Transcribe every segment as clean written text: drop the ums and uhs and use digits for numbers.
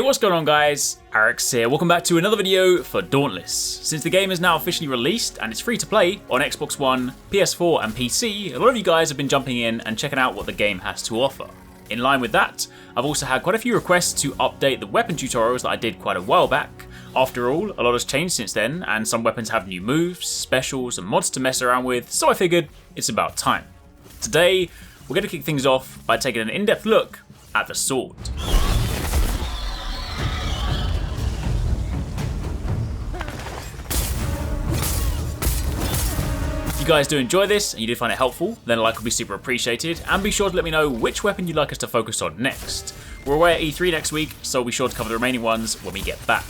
what's going on guys? Arekkz here, welcome back to another video for Dauntless. Since the game is now officially released and it's free to play on Xbox One, PS4 and PC, a lot of you guys have been jumping in and checking out what the game has to offer. In line with that, I've also had quite a few requests to update the weapon tutorials that I did quite a while back. After all, a lot has changed since then, and some weapons have new moves, specials and mods to mess around with, so I figured it's about time. Today, we're going to kick things off by taking an in-depth look at the sword. If you guys do enjoy this and you do find it helpful, then a like would be super appreciated, and be sure to let me know which weapon you'd like us to focus on next. We're away at E3 next week, so be sure to cover the remaining ones when we get back.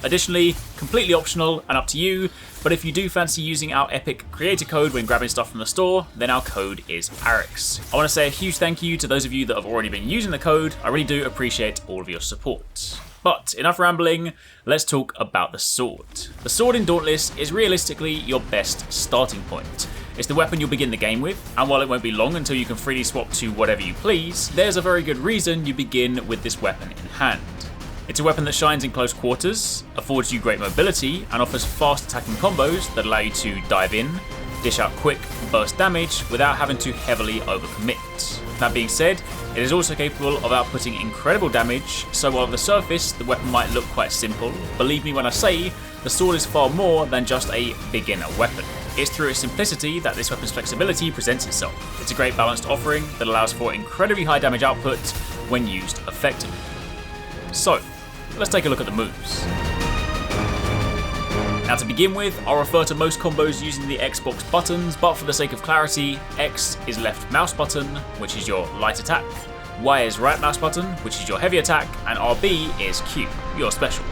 Additionally, completely optional and up to you, but if you do fancy using our epic creator code when grabbing stuff from the store, then our code is Arekkz. I want to say a huge thank you to those of you that have already been using the code. I really do appreciate all of your support. But enough rambling, let's talk about the sword. The sword in Dauntless is realistically your best starting point. It's the weapon you'll begin the game with, and while it won't be long until you can freely swap to whatever you please, there's a very good reason you begin with this weapon in hand. It's a weapon that shines in close quarters, affords you great mobility, and offers fast attacking combos that allow you to dive in, dish out quick, burst damage without having to heavily overcommit. That being said, it is also capable of outputting incredible damage, so while on the surface the weapon might look quite simple, believe me when I say the sword is far more than just a beginner weapon. It's through its simplicity that this weapon's flexibility presents itself. It's a great balanced offering that allows for incredibly high damage output when used effectively. So, let's take a look at the moves. Now to begin with, I'll refer to most combos using the Xbox buttons, but for the sake of clarity, X is left mouse button, which is your light attack, Y is right mouse button, which is your heavy attack, and RB is Q, your special.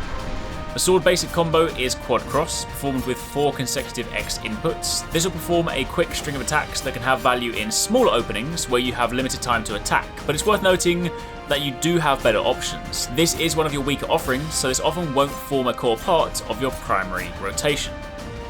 The sword basic combo is quad cross, performed with 4 consecutive X inputs. This will perform a quick string of attacks that can have value in smaller openings where you have limited time to attack, but it's worth noting that you do have better options. This is one of your weaker offerings, so this often won't form a core part of your primary rotation.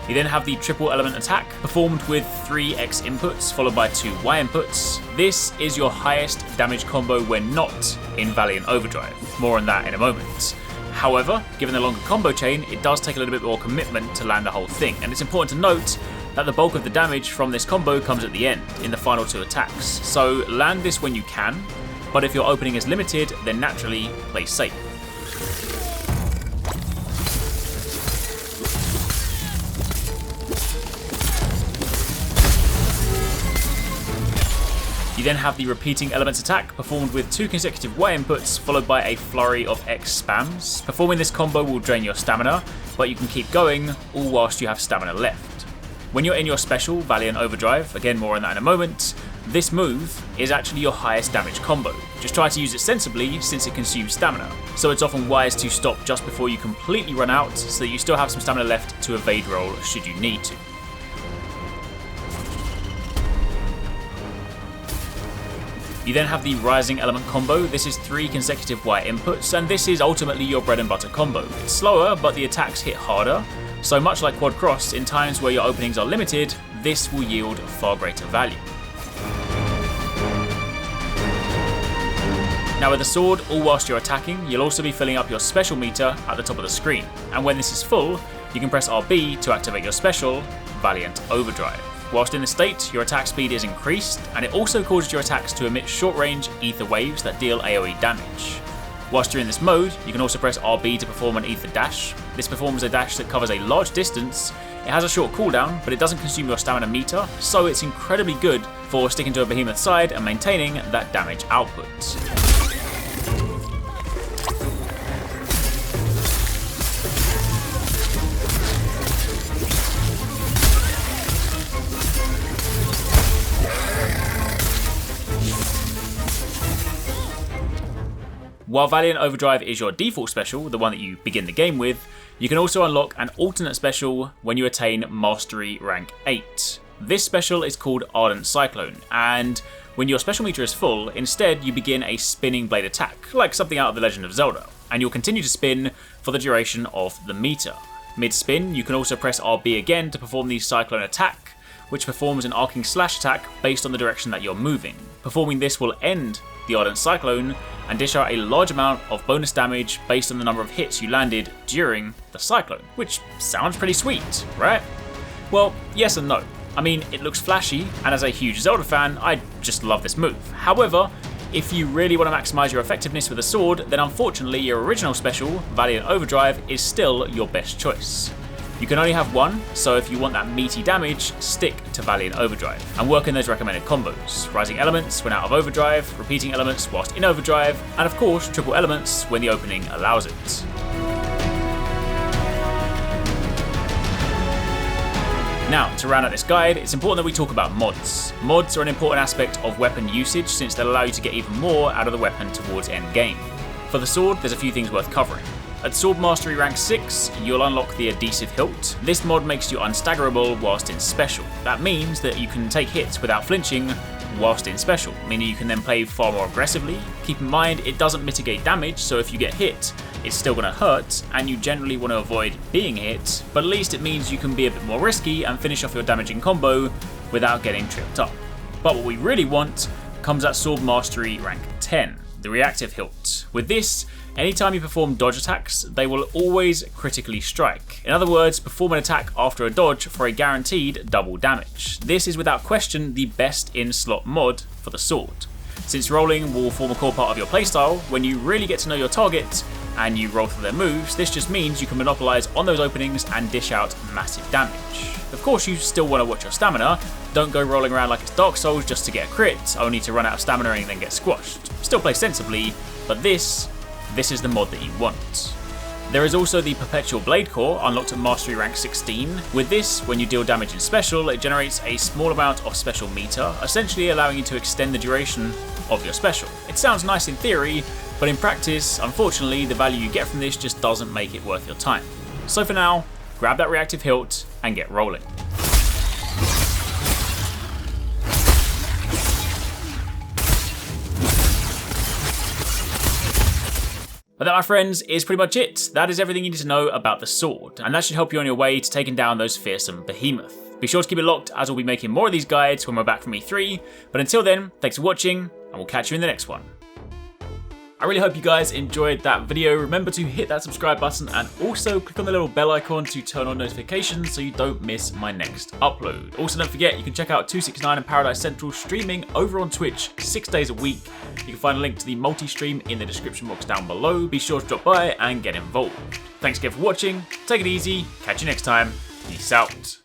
You then have the triple element attack, performed with 3 X inputs followed by 2 Y inputs. This is your highest damage combo when not in Valiant Overdrive. More on that in a moment. However, given the longer combo chain, it does take a little bit more commitment to land the whole thing, and it's important to note that the bulk of the damage from this combo comes at the end, in the final 2 attacks. So land this when you can, but if your opening is limited, then naturally play safe. You then have the repeating elements attack, performed with 2 consecutive Y inputs followed by a flurry of X spams. Performing this combo will drain your stamina, but you can keep going, all whilst you have stamina left. When you're in your special, Valiant Overdrive, again more on that in a moment, this move is actually your highest damage combo. Just try to use it sensibly since it consumes stamina, so it's often wise to stop just before you completely run out so that you still have some stamina left to evade roll should you need to. You then have the Rising Element combo. This is 3 consecutive Y inputs, and this is ultimately your bread and butter combo. It's slower, but the attacks hit harder, so much like Quad Cross, in times where your openings are limited, this will yield far greater value. Now with the sword, all whilst you're attacking, you'll also be filling up your special meter at the top of the screen, and when this is full, you can press RB to activate your special, Valiant Overdrive. Whilst in this state, your attack speed is increased, and it also causes your attacks to emit short-range ether waves that deal AoE damage. Whilst you're in this mode, you can also press RB to perform an ether dash. This performs a dash that covers a large distance. It has a short cooldown, but it doesn't consume your stamina meter, so it's incredibly good for sticking to a behemoth side and maintaining that damage output. While Valiant Overdrive is your default special, the one that you begin the game with, you can also unlock an alternate special when you attain Mastery Rank 8. This special is called Ardent Cyclone, and when your special meter is full, instead you begin a spinning blade attack, like something out of The Legend of Zelda, and you'll continue to spin for the duration of the meter. Mid-spin, you can also press RB again to perform the Cyclone attack, which performs an arcing slash attack based on the direction that you're moving. Performing this will end the Ardent Cyclone, and dish out a large amount of bonus damage based on the number of hits you landed during the Cyclone, which sounds pretty sweet, right? Well, yes and no. I mean, it looks flashy, and as a huge Zelda fan, I just love this move. However, if you really want to maximize your effectiveness with a sword, then unfortunately your original special, Valiant Overdrive, is still your best choice. You can only have one, so if you want that meaty damage, stick to Valiant Overdrive, and work in those recommended combos. Rising elements when out of overdrive, repeating elements whilst in overdrive, and of course triple elements when the opening allows it. Now, to round out this guide, it's important that we talk about mods. Mods are an important aspect of weapon usage since they'll allow you to get even more out of the weapon towards end game. For the sword, there's a few things worth covering. At Sword Mastery rank 6, you'll unlock the Adhesive Hilt. This mod makes you unstaggerable whilst in special. That means that you can take hits without flinching whilst in special, meaning you can then play far more aggressively. Keep in mind, it doesn't mitigate damage, so if you get hit, it's still going to hurt, and you generally want to avoid being hit, but at least it means you can be a bit more risky and finish off your damaging combo without getting tripped up. But what we really want comes at Sword Mastery rank 10, the Reactive Hilt. With this, anytime you perform dodge attacks, they will always critically strike. In other words, perform an attack after a dodge for a guaranteed double damage. This is without question the best in-slot mod for the sword. Since rolling will form a core part of your playstyle, when you really get to know your target and you roll through their moves, this just means you can monopolize on those openings and dish out massive damage. Of course, you still want to watch your stamina. Don't go rolling around like it's Dark Souls just to get a crit, only to run out of stamina and then get squashed. Still play sensibly, but this is the mod that you want. There is also the Perpetual Blade Core, unlocked at Mastery rank 16. With this, when you deal damage in special, it generates a small amount of special meter, essentially allowing you to extend the duration of your special. It sounds nice in theory, but in practice, unfortunately, the value you get from this just doesn't make it worth your time. So for now, grab that Reactive Hilt and get rolling. But that, my friends, is pretty much it. That is everything you need to know about the sword, and that should help you on your way to taking down those fearsome behemoth. Be sure to keep it locked, as we'll be making more of these guides when we're back from E3, but until then, thanks for watching, and we'll catch you in the next one. I really hope you guys enjoyed that video. Remember to hit that subscribe button and also click on the little bell icon to turn on notifications so you don't miss my next upload. Also, don't forget, you can check out TwoSixNine and Paradise Central streaming over on Twitch 6 days a week. You can find a link to the multi-stream in the description box down below. Be sure to drop by and get involved. Thanks again for watching. Take it easy. Catch you next time. Peace out.